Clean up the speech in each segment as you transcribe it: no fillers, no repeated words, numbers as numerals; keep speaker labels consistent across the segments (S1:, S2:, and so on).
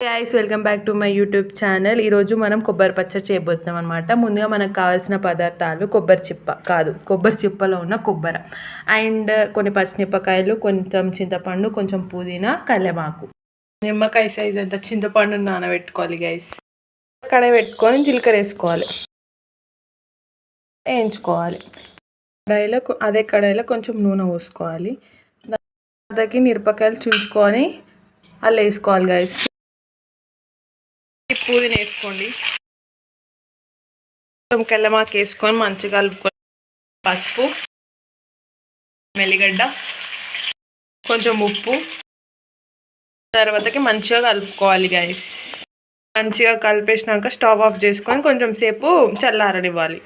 S1: Guys welcome back to my YouTube channel. ఈరోజు మనం కొబ్బరి పచ్చడి చేయబోతున్నాం అనమాట. ముందుగా మనకు కావాల్సిన పదార్థాలు కొబ్బరి చిప్పలో ఉన్న కొబ్బరి అండ్ కొన్ని పచ్చిమిరపకాయలు, కొంచెం చింతపండు, కొంచెం పుదీనా, కల్లెమాకు, నిమ్మకాయ సైజ్ అంత చింతపండు నానబెట్టుకోవాలి గైస్. కడాయి పెట్టుకొని జీలకర్ర వేసుకోవాలి, వేయించుకోవాలి. కడాయిలో కొంచెం నూనె పోసుకోవాలి. దానికి మిరపకాయలు చుంచుకొని అలా వేసుకోవాలి గైస్. పుదీనా వేసుకోండి, కొంచెం కల్లెమాకు వేసుకొని మంచిగా కలుపుకొని, పసుపు, మెల్లిగడ్డ, కొంచెం ఉప్పు, తర్వాతకి మంచిగా కలుపుకోవాలి గైస్. మంచిగా కలిపేసినాక స్టవ్ ఆఫ్ చేసుకొని కొంచెం సేపు చల్లారనివ్వాలి.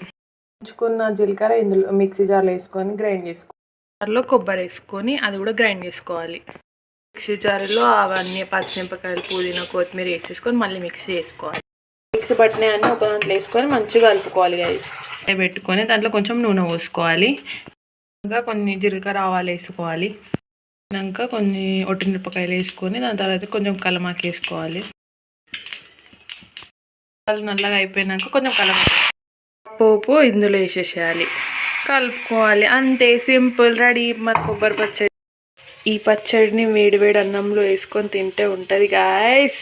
S1: ఉంచుకున్న జీలకర్ర ఇందులో మిక్సీ జార్లో వేసుకొని గ్రైండ్ చేసుకోవాలి. జార్లో కొబ్బరి వేసుకొని అది కూడా గ్రైండ్ చేసుకోవాలి. మిక్సీ జార్లో అవన్నీ పచ్చిమిరపకాయలు, పుదీనా, కొత్తిమీర వేసేసుకొని మళ్ళీ మిక్సీ చేసుకోవాలి. మిక్సీ పట్టినవి అన్నీ ఒక దాంట్లో వేసుకొని మంచిగా కలుపుకోవాలి గైస్. పెట్టుకొని దాంట్లో కొంచెం నూనె పోసుకోవాలి. ఇంకా కొన్ని జీలకర్ర ఆవాలు వేసుకోవాలి. ఇంకా కొన్ని ఒట్టిమిరపకాయలు వేసుకొని దాని తర్వాత కొంచెం కల్లెమాకు వేసుకోవాలి. నల్లగా అయిపోయినాక కొంచెం పోపు ఇందులో వేసేసేయాలి, కలుపుకోవాలి. అంతే, సింపుల్, రెడీ మరి కొబ్బరి పచ్చడి. ఈ పచ్చడిని వేడి వేడి అన్నంలో వేసుకొని తింటే ఉంటుంది గాయస్.